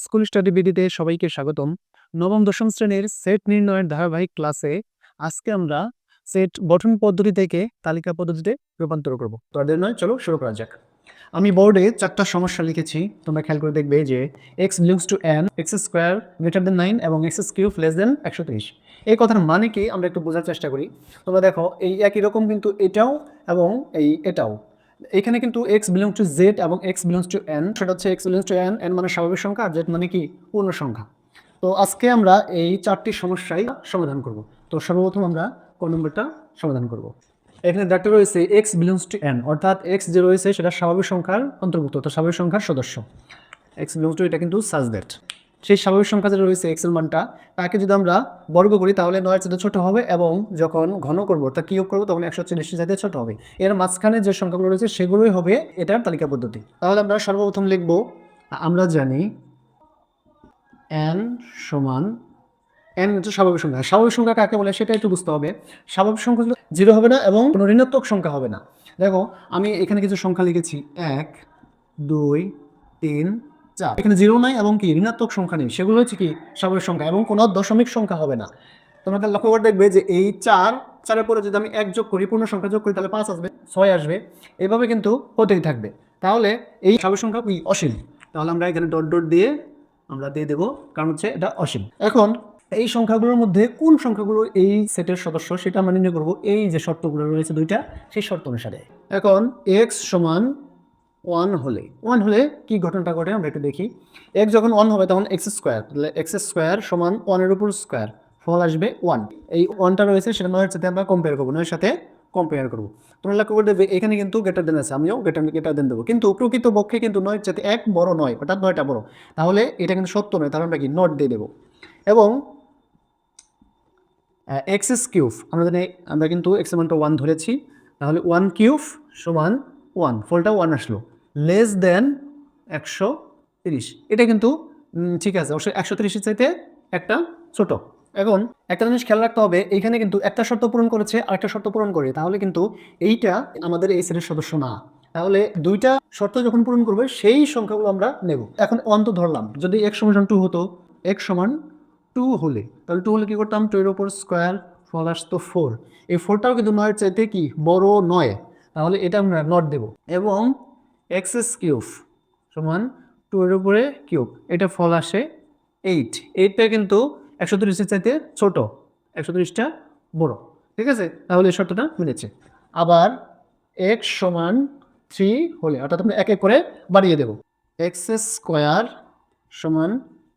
School study বিডিতে সবাইকে স্বাগতম। নবম দশম শ্রেণীর সেট নির্ণয়ের ধারাবাহিক ক্লাসে আজকে আমরা সেট গঠন পদ্ধতি থেকে তালিকা পদ্ধতিতে রূপান্তর করব। তো আর দেরি নয়, চলো শুরু করা যাক। আমি বোর্ডে 4টা সমস্যা লিখেছি, তোমরা খেয়াল করে দেখবে যে x belongs to n, x square greater than 9 এবং x কিউব লেস দেন 130। এই কথার মানে কি আমরা একটু বোঝার চেষ্টা করি। তোমরা দেখো এই একই রকম কিন্তু এটাও এবং এটাও। এখানে কিন্তু x বিলংস টু z এবং x বিলংস টু n, সেটা হচ্ছে x belongs to n, n মানে স্বাভাবিক সংখ্যা আর z মানে কি পূর্ণ সংখ্যা। তো আজকে আমরা এই 4টি সমস্যাই সমাধান করব। তো সর্বপ্রথম আমরা ক নম্বরটা সমাধান করব। এখানে ডাক্তার রয়েছে x বিলংস টু n, অর্থাৎ x যে রয়েছে সেটা স্বাভাবিক সংখ্যার অন্তর্ভুক্ত, তো স্বাভাবিক সংখ্যার সদস্য। x বিলংস টু এটা কিন্তু সাজ দ্যাট সেই স্বাভাবিক সংখ্যা যেটা রয়েছে x এর মানটা, তাকে যদি আমরা বর্গ করি তাহলে 9 এর চাইতে ছোট হবে এবং যখন ঘন করব তা কিউব করব তখন 140 এর চাইতে ছোট হবে। এর মাঝখানে যে সংখ্যাগুলো রয়েছে সেগুলোই হবে এটার তালিকা পদ্ধতি। তাহলে আমরা সর্বপ্রথম লিখব, আমরা জানি n সমান, n হচ্ছে স্বাভাবিক সংখ্যা। স্বাভাবিক সংখ্যা কাকে বলে সেটা একটু বুঝতে হবে। স্বাভাবিক সংখ্যা জিরো হবে না এবং কোনো ঋণাত্মক সংখ্যা হবে না। দেখো আমি এখানে কিছু সংখ্যা লিখেছি 1 2 3 4, এখানে জিরো নাই এবং কি ঋণাত্মক সংখ্যা নেই, সেগুলো হচ্ছে কি স্বাভাবিক সংখ্যা এবং কোনো দশমিক সংখ্যা হবে না। তোমরা তাহলে লক্ষ্য করে দেখবে যে এই 4 পরে যদি আমি 1 যোগ করি, পূর্ণ সংখ্যা যোগ করি, তাহলে 5 আসবে, 6 আসবে, এভাবে কিন্তু হতেই থাকবে। তাহলে এই স্বাভাবিক সংখ্যা কি অসীম, তাহলে আমরা এখানে ডট ডট দিয়ে আমরা দিয়ে দেবো, কারণ হচ্ছে এটা অসীম। এখন এই সংখ্যাগুলোর মধ্যে কোন সংখ্যাগুলো এই সেটের সদস্য সেটা আমরা নির্ণয় করবো এই যে শর্তগুলো রয়েছে দুইটা, সেই শর্ত অনুসারে। এখন x সমান 1 হলে কি ঘটনাটা ঘটে আমরা একটু দেখি। x যখন 1 হবে তখন x স্কোয়ার, তাহলে x স্কোয়ার সমান 1 এর উপর স্কোয়ার, ফল আসবে 1। এই 1টা রয়েছে সেটা 9 এর সাথে আমরা কম্পেয়ার করবো, 9 এর সাথে কম্পেয়ার করবো। তোমরা লক্ষ্য করে দেবে এখানে কিন্তু গ্রেটার দেন আছে, আমিও গ্রেটার দেন দেবো, কিন্তু প্রকৃতপক্ষে কিন্তু 9 এর সাথে 1 বড় নয়, অর্থাৎ 9টা বড়, তাহলে এটা কিন্তু সত্য নয়, তাহলে আমরা কি নট দিয়ে দেবো। এবং এক্স কিউব আমরা কিন্তু এক্স এর মানটা 1 ধরেছি, তাহলে 1 কিউব সমান 1, ফলটা 1 আসলো, লেস দেন 130। এটা কিন্তু ঠিক আছে, অবশ্যই 130-এর চাইতে একটা ছোট। এখন একটা জিনিস খেয়াল রাখতে হবে, এইখানে কিন্তু একটা শর্ত পূরণ করেছে আর একটা শর্ত পূরণ করে, তাহলে কিন্তু এইটা আমাদের এই সেটের সদস্য না। তাহলে দুইটা শর্ত যখন পূরণ করবে সেই সংখ্যাগুলো আমরা নেব। এখন 1 তো ধরলাম, যদি x সমান 2 হতো, x সমান 2 হলে, তাহলে 2 হলে কি করতাম, 2 এর উপর স্কোয়ার, ফল আসতো 4। এই 4টাও কিন্তু 9 এর চাইতে কি বড় নয়, তাহলে এটা আমরা নট দেব। এবং এক্স কিউব সমান 2 এর উপরে কিউব, এটা ফল আসে 8। 8টা কিন্তু 130-এর চাইতে ছোট, 130টা বড়, ঠিক আছে, তাহলে এই শর্তটা মিলেছে। আবার x সমান 3 হলে, অর্থাৎ আমরা এক এক করে বাড়িয়ে দেব, এক্স স্কোয়ার সমান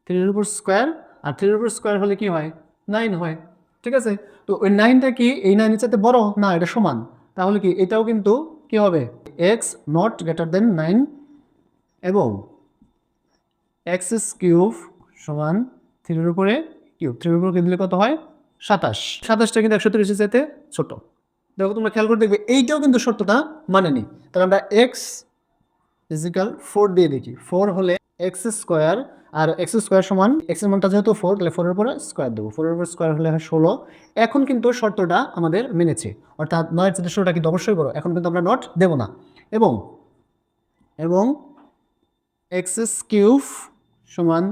3 এর উপর স্কোয়ার, আর 3 এর উপর স্কোয়ার হলে কি হয়, 9 হয়, ঠিক আছে। তো ওই 9টা কি এই 9-এর চাইতে বড় না, এটা সমান, তাহলে কি এটাও কিন্তু কি হবে, x নট গ্রেটার দেন 9। এবং এক্স কিউব সমান 3 এর উপরে কিউব, 3 এর উপরে দিলে কত হয়, 27। 27টা কিন্তু 130-এর চাইতে ছোট। দেখো তোমরা খেয়াল করে দেখবে এইটাও কিন্তু সত্যতা মানেনি, তাহলে আমরা x ইজিক্যাল 4 দিয়ে দেখি। 4 হলে এক্স স্কোয়ার, আর এক্স স্কোয়ার সমান এক্স এর মানটা যেহেতু 4, তাহলে 4 এর উপরে স্কোয়ার দেবো, 4 এর উপর স্কোয়ার হলে হয় 16। এখন কিন্তু শর্তটা আমাদের মেনেছে, অর্থাৎ 9 এর চাইতে 16টা কিন্তু অবশ্যই বড়, এখন কিন্তু আমরা নট দেব না। এবং এক্স কিউব সমান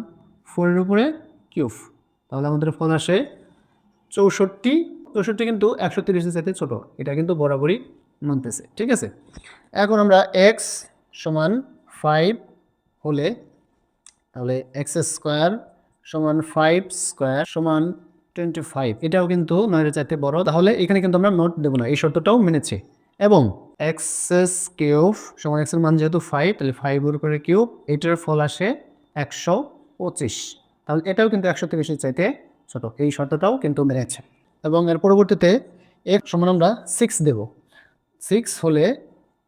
4 এর উপরে কিউব, তাহলে আমাদের ফল আসে 64। 64 কিন্তু 130-এর চাইতে ছোট, এটা কিন্তু বরাবরই মানতেছে, ঠিক আছে। এখন আমরা x সমান 5 হলে, তাহলে এক্স স্কোয়ার সমান 5 স্কোয়ার সমান 25, এটাও কিন্তু 9-এর চাইতে বড়, তাহলে এখানে কিন্তু আমরা নোট দেবো না, এই শর্তটাও মেনেছে। এবং এক্স কিউব সমান এক্স এর মান যেহেতু 5, তাহলে 5 এর উপরে কিউব, এটার ফল আসে 125, তাহলে এটাও কিন্তু 130-এর চাইতে ছোট, এই শর্তটাও কিন্তু মেনেছে। এবং এর পরবর্তীতে x সমান আমরা 6 দেব। 6 হলে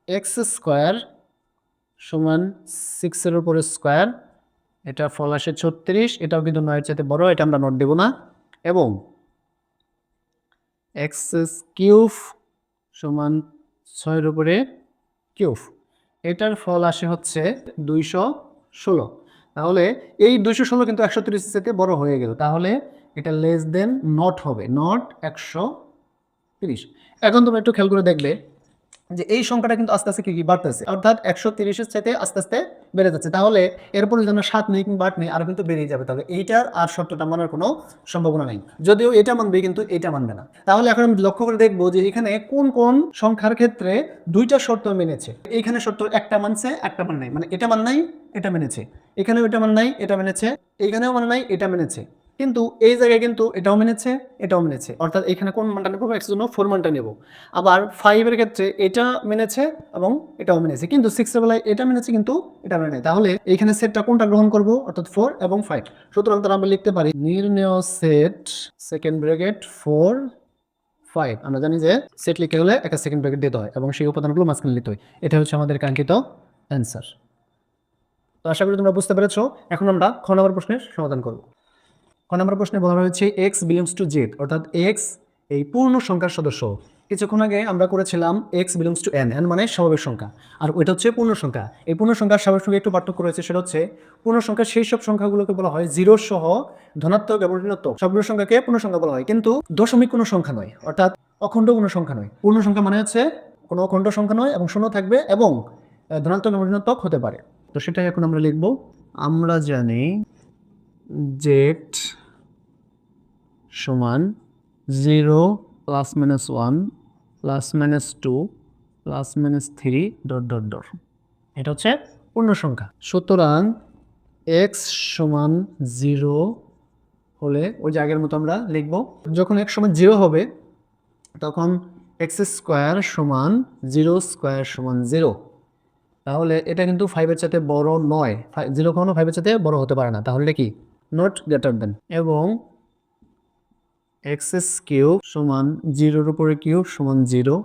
এক্স স্কোয়ার সমান 6 এর উপরে স্কোয়ার, এটা ফল আসে 36, এটাও কিন্তু 9-এর চাইতে বড়, এটা আমরা নোট দেব না। এবং এক্স কিউব সমান 6 এর উপরে কিউব, এটার ফল আসে হচ্ছে 216, তাহলে এই 216 কিন্তু 130-এর চাইতে বড় হয়ে গেল, তাহলে এটা লেস দেন নট হবে, নট 130। এখন তোমরা একটু খেয়াল করে দেখবে যে এই সংখ্যাটা কিন্তু আস্তে আস্তে কি বাড়তেছে, অর্থাৎ 130-এর চাইতে আস্তে আস্তে বেড়ে যাচ্ছে। তাহলে এরপরে যেন 7 নেই কিংবা 8 নেই, আরো কিন্তু বেড়েই যাবে। তাহলে এইটার আর শর্তটা মানার কোনো সম্ভাবনা নেই। যদিও এটা মানবে কিন্তু এটা মানবে না। তাহলে এখন আমি লক্ষ্য করে দেখবো যে এখানে কোন কোন সংখ্যার ক্ষেত্রে দুইটা শর্ত মেনেছে। এইখানে শর্ত একটা মানছে, একটা মান নাই, মানে এটা মান নাই, এটা মেনেছে। এখানেও এটা মান নাই, এটা মেনেছে। এইখানেও মান নাই, এটা মেনেছে। কিন্তু এই জায়গায় কিন্তু এটাও মেনেছে, এটাও মেনেছে। অর্থাৎ এখানে কোন মানটা নেবো? এক্স জন্য 4 মানটা নেব। আবার 5 এর ক্ষেত্রে এটা মেনেছে এবং এটাও মেনেছে, কিন্তু 6 এর বেলায় এটা মেনেছে কিন্তু এটা মেনে নেয়। তাহলে এইখানে সেটটা কোনটা গ্রহণ করব? অর্থাৎ 4 এবং 5। সুতরাং তারা আমরা লিখতে পারি নির্ণেয় সেট সেকেন্ড ব্র্যাকেট 4 5। আমরা জানি যে সেট লিখতে হলে একটা সেকেন্ড ব্র্যাকেট দিতে হয় এবং সেই উপাদানগুলো মাঝখানে লিখতে হয়। এটা হচ্ছে আমাদের কাঙ্ক্ষিত অ্যান্সার। তো আশা করি তোমরা বুঝতে পেরেছো। এখন আমরা খ নম্বর প্রশ্নের সমাধান করব। খ নম্বর প্রশ্নে বলা হয়েছে x বিলংস টু জেড, অর্থাৎ x এই পূর্ণ সংখ্যার সদস্য। কিছুক্ষণ আগে আমরা করেছিলাম x belongs to n, n মানে স্বাভাবিক সংখ্যা, আর ওইটা হচ্ছে পূর্ণ সংখ্যা। এই পূর্ণ সংখ্যার স্বাভাবিক সংখ্যা একটু পার্থক্য রয়েছে, সেটা হচ্ছে পূর্ণ সংখ্যার সেই সব সংখ্যাগুলোকে বলা হয় জিরো সহ ধনাত্মক এবং ঋণাত্মক সবগুলো সংখ্যাকে পূর্ণ সংখ্যা বলা হয়, কিন্তু দশমিক কোনো সংখ্যা নয়, অর্থাৎ অখণ্ড কোনো সংখ্যা নয়। পূর্ণ সংখ্যা মানে হচ্ছে কোনো অখণ্ড সংখ্যা নয় এবং শূন্য থাকবে এবং ধনাত্মক এবং ঋণাত্মক হতে পারে। তো সেটাই এখন আমরা লিখব। আমরা জানি জেড সমান 0 plus minus 1 plus minus 2 plus minus 3 dot dot dot. এটা হচ্ছে পূর্ণ সংখ্যা। সুতরাং এক্স সমান 0 হলে ওই যে আগের মতো আমরা লিখব। যখন এক্স সমান 0 হবে তখন এক্স স্কোয়ার সমান 0 স্কোয়ার সমান 0। তাহলে এটা কিন্তু 5-এর চাইতে বড় নয়। 0 কখনো 5-এর চাইতে বড় হতে পারে না। তাহলে কি নট গ্রেটার দেন। এবং এক্স কিউব সমান 0-এর উপরে কিউব সমান 0,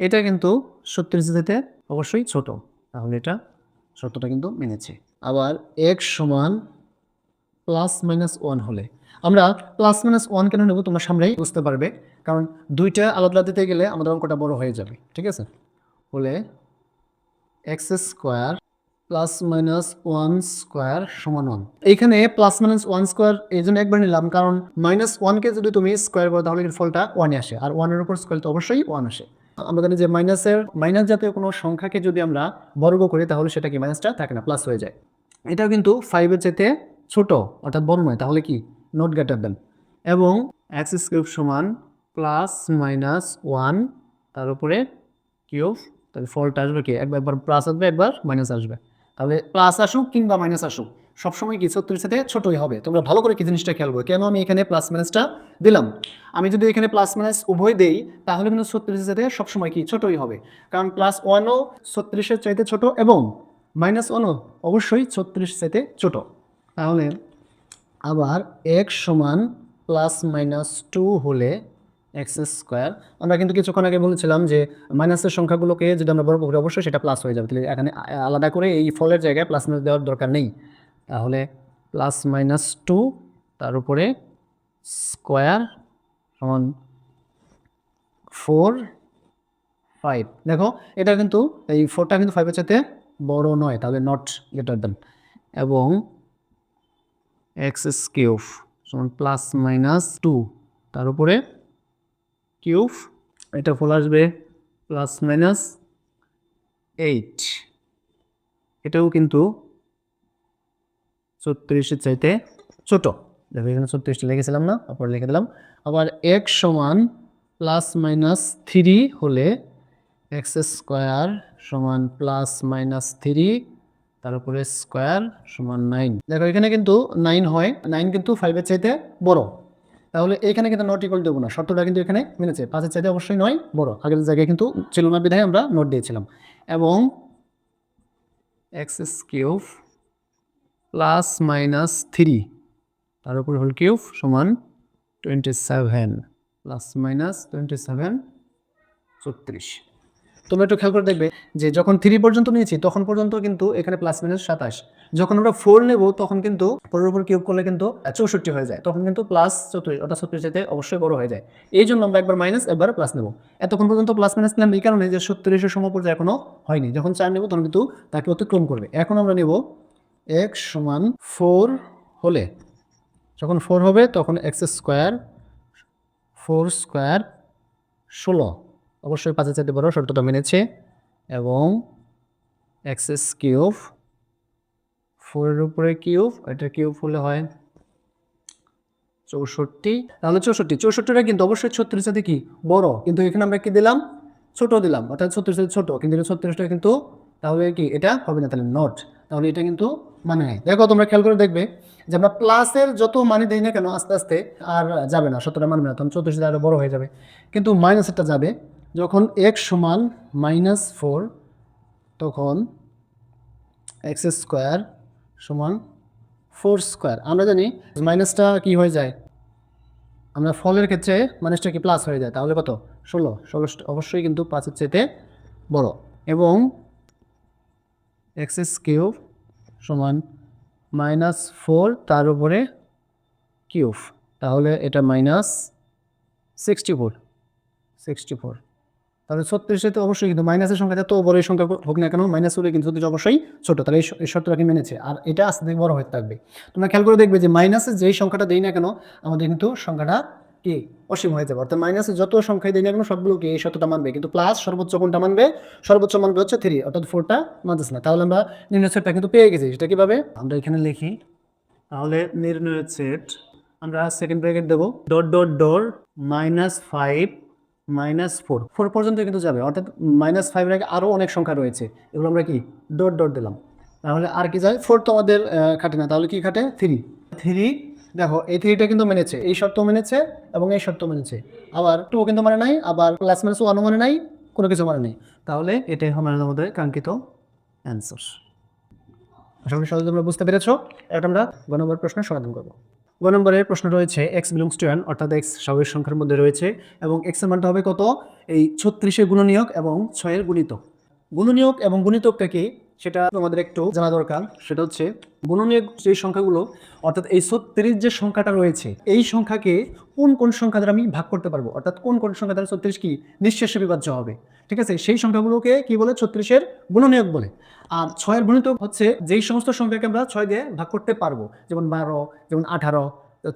এটা কিন্তু 36 থেকে অবশ্যই ছোট। তাহলে এটা শর্তটা কিন্তু মেনেছে। আবার এক্স সমান প্লাস মাইনাস 1 হলে আমরা প্লাস মাইনাস 1 কেন নেব তোমরা সামনেই বুঝতে পারবে, কারণ দুইটা আলাদা দিতে গেলে আমাদের অঙ্কটা বড় হয়ে যাবে। ঠিক আছে, হলে x square plus minus 1 square সমান 1। এইখানে প্লাস মাইনাস 1 স্কোয়ার এই জন্য একবার নিলাম, কারণ মাইনাস 1কে যদি তুমি স্কোয়ার করো তাহলে ফলটা 1 আসে, আর 1-এর উপর স্কোয়ার তো অবশ্যই 1 আসে। আমরা জানি যে মাইনাস জাতীয় কোনো সংখ্যাকে যদি আমরা বর্গ করি তাহলে সেটা কি মাইনাসটা থাকে না, প্লাস হয়ে যায়। এটাও কিন্তু 5-এর চাইতে ছোট, অর্থাৎ বড় নয়। তাহলে কি নট গ্রেটার দেন। এবং এক্স কিউব সমান প্লাস মাইনাস 1 তার উপরে কিউব, তাহলে ফলটা আসবে কি একবার প্লাস আসবে, একবার মাইনাস আসবে। তাহলে প্লাস আসুক কিংবা মাইনাস আসুক সবসময় কি 36 সাথে ছোটই হবে। তোমরা ভালো করে কি জিনিসটা খেয়াল করো, কেন আমি এখানে প্লাস মাইনাসটা দিলাম। আমি যদি এখানে প্লাস মাইনাস উভয় দেই তাহলে কিন্তু 36-এর সাথে সবসময় কি ছোটই হবে, কারণ প্লাস 1ও 36-এর চাইতে ছোট এবং মাইনাস 1ও অবশ্যই 36 চাইতে ছোট। তাহলে আবার এক্স সমান প্লাস মাইনাস 2 হলে এক্স স্কোয়ার, আমরা কিন্তু কিছুক্ষণ আগে বলেছিলাম যে মাইনাসের সংখ্যাগুলোকে যদি আমরা বর্গ করি অবশ্যই সেটা প্লাস হয়ে যাবে। তাহলে এখানে আলাদা করে এই ফলের জায়গায় প্লাস মাইনাস দেওয়ার দরকার নেই। তাহলে প্লাস মাইনাস 2 তার উপরে স্কোয়ার সমান 4 5। দেখো এটা কিন্তু এই 4টা কিন্তু 5-এর চাইতে বড় নয়, তাহলে নট গ্রেটার দেন। এবং এক্স কিউব সমান প্লাস মাইনাস 2 তার উপরে কিউব, এটা ফল আসবে প্লাস মাইনাস 8। এটাও কিন্তু 36-এর চাইতে ছোট। দেখো এখানে 36 লিখেছিলাম না, তারপরে লিখে দিলাম। আবার এক্স সমান প্লাস মাইনাস 3 হলে এক্স স্কোয়ার সমান প্লাস মাইনাস 3 তার উপরে স্কোয়ার সমান 9। দেখো এখানে কিন্তু 9 হয়, 9 কিন্তু 5-এর চাইতে বড়। তাহলে এখানে কিন্তু নট ইকুয়াল দেবো না, শর্তটা কিন্তু এখানে মেনেছে। 5-এর চাইতে অবশ্যই 9 বড়, আগের জায়গায় কিন্তু ছিল না বিধায় আমরা নোট দিয়েছিলাম। এবং এক্স কিউব প্লাস মাইনাস 3 তার উপর হোল কিউব সমান 27 প্লাস মাইনাস 27 36। তোমরা একটু খেয়াল করে দেখবে যে যখন 3 পর্যন্ত নিয়েছি তখন পর্যন্ত কিন্তু এখানে প্লাস মাইনাস 27। যখন আমরা 4 নেব তখন কিন্তু 4-এর উপর কিউব করলে কিন্তু 64 হয়ে যায়, তখন কিন্তু প্লাস 34, ওটা 36 চাইতে অবশ্যই বড় হয়ে যায়। এই জন্য আমরা একবার মাইনাস একবার প্লাস নেব। এতক্ষণ পর্যন্ত প্লাস মাইনাস নিলাম এই কারণে যে 36-এর সমপর্যায় এখনো হয়নি। যখন 4 নেব তখন কিন্তু তাকে অতিক্রম করবে। এখন আমরা নেব x সমান 4 হলে, যখন 4 হবে তখন এক্স স্কোয়ার 4 স্কোয়ার 16 অবশ্যই 5-এর চাইতে বড়, শর্তটা মেনেছে। এবং এক্স কিউব 4-এর উপরে কিউব, এটা কিউব হলে হয় 64। তাহলে 64টা কিন্তু অবশ্যই 36 সাথে কি বড়, কিন্তু এখানে আমরা কি দিলাম ছোট দিলাম, অর্থাৎ 36 সাথে ছোট, কিন্তু এটা 36টা কিন্তু তাহলে কি এটা হবে না, তাহলে নট, তাহলে এটা কিন্তু মানে নেই। দেখো তোমরা খেয়াল করে দেখবে যে আমরা প্লাসের যত মানে দেই না কেন আস্তে আস্তে আর যাবে না, 17টা মানবে না, তখন 34 আরো বড় হয়ে যাবে, কিন্তু মাইনাসেরটা যাবে। যখন x সমান -4 তখন এক্স স্কোয়ার সমান 4 স্কোয়ার। আমরা জানি মাইনাসটা কি হয়ে যায়, আমরা ফলের ক্ষেত্রে মাইনাসটা কি প্লাস হয়ে যায়, তাহলে কত 16 অবশ্যই কিন্তু 5-এর চাইতে বড়। এবং এক্স কিউব সমান -4 তার উপরে কিউব, তাহলে এটা -64। তাহলে 36 তো অবশ্যই কিন্তু মাইনাসের সংখ্যা যত বড় এই সংখ্যা হোক না কেন, মাইনাস হলে কিন্তু 36 অবশ্যই ছোট, তাহলে এই শর্তটাকে মেনেছে, আর এটা আস্তে থেকে বড় হতে থাকবে। তোমরা খেয়াল করে দেখবে যে মাইনাসের যেই সংখ্যাটা দেই না কেন আমাদের কিন্তু সংখ্যাটা কি অসীম হয়ে যাবে, অর্থাৎ মাইনাসের যত সংখ্যায় দেই না কেন সবগুলো কি এই শর্তটা মানবে, কিন্তু প্লাস সর্বোচ্চ কোনটা মানবে, সর্বোচ্চ মানবে হচ্ছে 3, অর্থাৎ 4টা মানতেছে না। তাহলে আমরা নির্ণয় সেটটা কিন্তু পেয়ে গেছি, সেটা কিভাবে আমরা এখানে লিখি, তাহলে নির্ণয় সেট আমরা সেকেন্ড ব্র্যাকেট দেবো, ডট ডট ডট -5 -4 পর্যন্ত কিন্তু যাবে, অর্থাৎ -5 এর আগে আরও অনেক সংখ্যা রয়েছে, এগুলো আমরা কি ডট ডট দিলাম, তাহলে আর কি যায় 4 তো আমাদের খাটে না, তাহলে কি খাটে 3। দেখো এই 3টা কিন্তু মেনেছে, এই শর্ত মেনেছে এবং এই শর্ত মেনেছে, আবার 2 কিন্তু মানে নাই, আবার প্লাস মাইনাস 1 মানে নাই, কোনো কিছু মানে নেই, তাহলে এটাই হবে আমাদের কাঙ্ক্ষিত অ্যান্সার। আশা করি সহজে তোমরা বুঝতে পেরেছো। এখন আমরা গ নম্বর প্রশ্নের সমাধান করবো। গ নম্বরের প্রশ্ন রয়েছে x বিলংস টু n, অর্থাৎ x স্বাভাবিক সংখ্যার মধ্যে রয়েছে এবং x এর মানটা হবে কত, এই 36-এর গুণনীয়ক এবং 6-এর গুণিতক। গুণনীয়ক এবং গুণিতকটা কি সেটা আমাদের একটু জানা দরকার, সেটা হচ্ছে গুণনীয়ক যে সংখ্যাগুলো, অর্থাৎ এই 36 যে সংখ্যাটা রয়েছে এই সংখ্যাকে কোন কোন সংখ্যা দ্বারা আমি ভাগ করতে পারবো, অর্থাৎ কোন কোন সংখ্যা দ্বারা 36 কি নিঃশেষে বিভাজ্য হবে, ঠিক আছে, সেই সংখ্যাগুলোকে কি বলে 36-এর গুণনীয়ক বলে। আর 6-এর গুণিতক হচ্ছে যেই সমস্ত সংখ্যাকে আমরা 6 দিয়ে ভাগ করতে পারবো, যেমন 12, যেমন 18,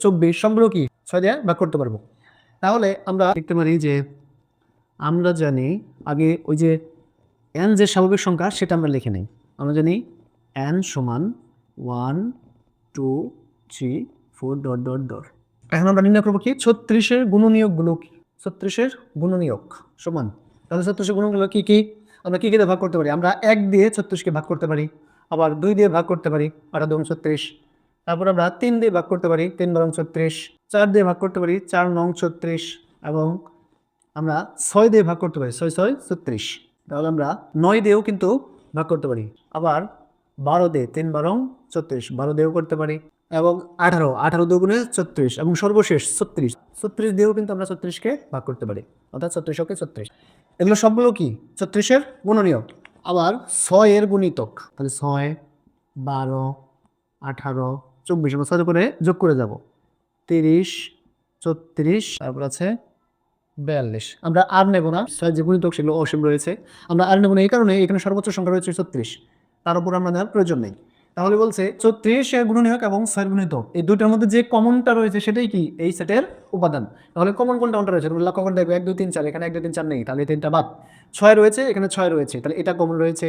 24, সবগুলো কি 6 দিয়ে ভাগ করতে পারবো। তাহলে আমরা দেখতে পারি যে আমরা জানি আগে ওই যে n যে স্বাভাবিক সংখ্যা সেটা আমরা লিখে নিই। আমরা জানি n সমান 1 2 3 4 ডট ডট ডট। এখন আমরা নির্ণয় করবো কি 36-এর গুণনীয়কগুলো কি, 36-এর গুণনীয়ক সমান, তাহলে 36-এর গুণনীয়কগুলো কি কি, আমরা কি কি দিয়ে ভাগ করতে পারি, আমরা 1 দিয়ে 36-কে ভাগ করতে পারি, আবার 2 দিয়ে ভাগ করতে পারি, 8 দুগুণ 36, তারপর আমরা 3 দিয়ে ভাগ করতে পারি, 3 বারং 36, 4 দিয়ে ভাগ করতে পারি, 4 নং 36, এবং আমরা 6 দিয়ে ভাগ করতে পারি, 6 6 36, তাহলে আমরা 9 দিয়েও কিন্তু ভাগ করতে পারি, আবার 12 দিয়ে, 3 বারং 36, 12 দিয়েও করতে পারি, এবং 18 দুগুণে 36, এবং সর্বশেষ 36 দিয়েও কিন্তু আমরা 36-কে ভাগ করতে পারি, অর্থাৎ 36-কে 36। এগুলো সবগুলো কি 36-এর গুণনীয়ক। আবার 6-এর গুণিতক, তাহলে 6 12 18 24 আমরা 6 করে যোগ করে যাব, 30 34, তারপর আছে 42। আমরা আর নেব না, 6 যে গুণিতক সেগুলো অসীম রয়েছে, আমরা আর নেব না এই কারণে এখানে সর্বোচ্চ সংখ্যা রয়েছে 36, তার উপর আমরা নেওয়ার প্রয়োজন নেই। তাহলে বলছে 36-এর গুণনীয়ক এবং 6-এর গুণিতক এই দুইটার মধ্যে যে কমনটা রয়েছে সেটাই কি এই সেটের উপাদান। তাহলে কমন কোনটা রয়েছে তোমরা লক্ষ্য করে দেখবে 1 2 3 4, এখানে 1 2 3 4 নেই, তাহলে 3টা বাদ, 6 রয়েছে এখানে 6 রয়েছে, তাহলে এটা কমন রয়েছে,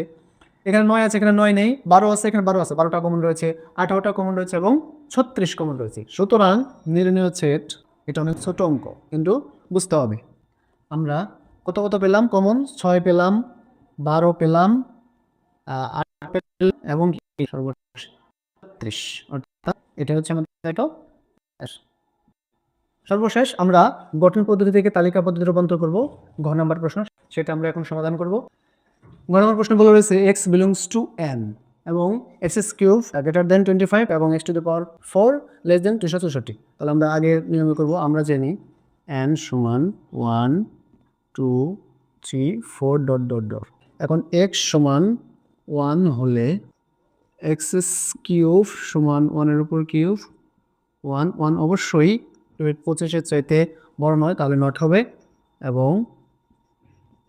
এখানে 9 আছে এখানে 9 নেই, 12 আছে এখানে 12 আছে, 12টা কমন রয়েছে, 18টা কমন রয়েছে এবং 36 কমন রয়েছে। সুতরাং নির্ণয় সেট এটা অনেক ছোট অঙ্ক, কিন্তু বুঝতে হবে। আমরা কত কত পেলাম কমন, 6 পেলাম, 12 পেলাম, 8 পেলাম এবং সর্বশেষ 36, অর্থাৎ এটা হচ্ছে আমাদের এটা সর্বশেষ। আমরা গঠন পদ্ধতি থেকে তালিকা পদ্ধতি রূপান্তর করব ঘ নাম্বার প্রশ্ন, সেটা আমরা এখন সমাধান করব। ঘ নাম্বার প্রশ্ন বলা রয়েছে x বিলংস টু n এবং x কিউব গ্রেটার দেন 25 এবং x to the power 4 less than 264। তাহলে আমরা আগে নিয়ম করব, আমরা জানি n সমান 1 2 3 4 ডট ডট ডট। এখন x সমান 1 হলে x কিউব সমান 1-এর উপর কিউব 1 1 অবশ্যই 25-এর চাইতে বড় নয়, তাহলে নট হবে, এবং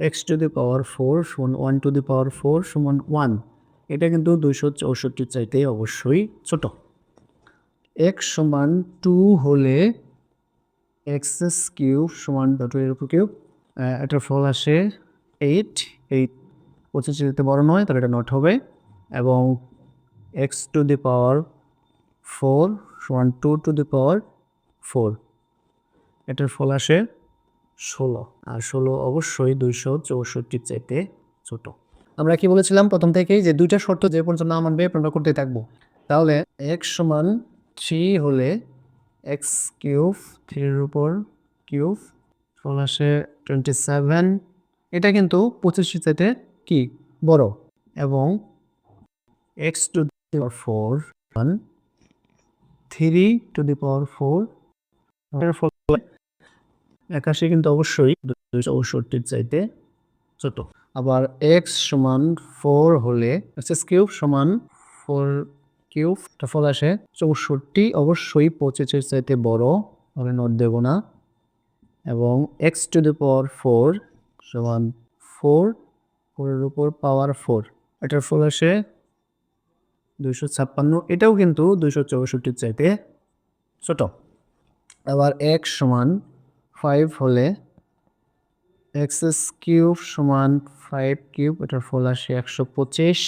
x টু দি পাওয়ার 4 সমান 1 টু দি পাওয়ার 4 সমান 1, এটা কিন্তু 264-র চাইতে অবশ্যই ছোট। x সমান 2 হলে x কিউব সমান 2-এর উপর কিউব এটার ফল আসে 8, 8 25 যদি বড় নয় তাহলে এটা নট হবে, এবং এক্স টু দি পাওয়ার 4 সমান 2 টু দি পাওয়ার 4, এটার ফল আসে 16, আর 16 অবশ্যই 264 চাইতে ছোট। আমরা কি বলেছিলাম প্রথম থেকেই যে দুইটা শর্ত যে পর্যন্ত না মানবে আমরা করতে থাকবো। তাহলে এক্স সমান 3 হলে এক্স কিউব 3 এর উপর কিউব ফল আসে 27, এটা কিন্তু 25 চাইতে কি বড়, এবং এক্স টু দি পাওয়ার 4 সমান 3 টু দি পাওয়ার 4, এর ফল 81 কিন্তু অবশ্যই 264 চাইতে ছোট। আবার এক্স সমান 4 হলে এক্স কিউব সমান 4 কিউব, এটা ফল আসে 64, অবশ্যই 25 চাইতে বড়, তাহলে নোট দেব না, এবং এক্স টু দি পাওয়ার 4 সমান 4, 4 এর উপর পাওয়ার 4, এটার ফল আসে 256, এটাও কিন্তু 264 চাইতে ছোট। আবার এক্স সমান 5 হলে এক্স কিউব সমান 5 কিউব, এটার ফল আসে 125,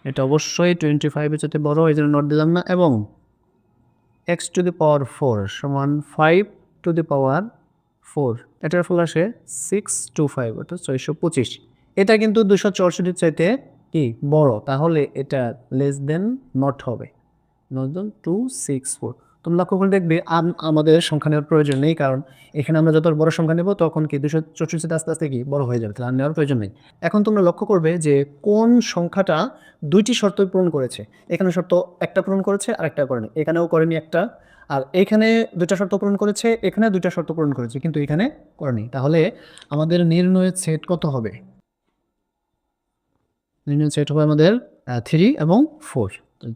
এটা অবশ্যই 25 চাইতে বড়, এই জন্য নোট দিলাম না, এবং এক্স টু দি পাওয়ার 4 সমান 5 টু দি পাওয়ার 4, এটার ফল আসে 625, অর্থাৎ 625, এটা কিন্তু 264 চাইতে কি বড়, তাহলে এটা লেস দেন নট হবে, নট দেন 264। তুমি লক্ষ্য করে দেখবে আমাদের সংখ্যা নেওয়ার প্রয়োজন নেই, কারণ এখানে আমরা যত বড় সংখ্যা নেব তখন কি 264 আস্তে আস্তে কি বড় হয়ে যাবে, তাহলে আর নেওয়ার প্রয়োজন নেই। এখন তোমরা লক্ষ্য করবে যে কোন সংখ্যাটা দুইটি শর্ত পূরণ করেছে, এখানে শর্ত একটা পূরণ করেছে আর একটা করেনি, এখানেও করেনি একটা, আর এখানে দুইটা শর্ত পূরণ করেছে, এখানে দুইটা শর্ত পূরণ করেছে, কিন্তু এখানে করেনি। তাহলে আমাদের নির্ণয়ের সেট কত হবে? নির্ণয়ের সেট হবে আমাদের 3 এবং 4,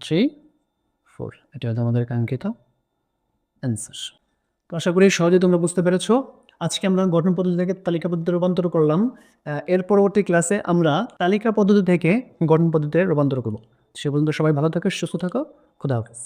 3, 4, এটা হচ্ছে আমাদের কাঙ্ক্ষিত অ্যান্সার। তো আশা করি সহজে তোমরা বুঝতে পেরেছো। আজকে আমরা গঠন পদ্ধতি থেকে তালিকা পদ্ধতিতে রূপান্তর করলাম। এর পরবর্তী ক্লাসে আমরা তালিকা পদ্ধতি থেকে গঠন পদ্ধতিতে রূপান্তর করব। সে পর্যন্ত সবাই ভালো থাকো, সুস্থ থাকো, খোদা হাফেজ।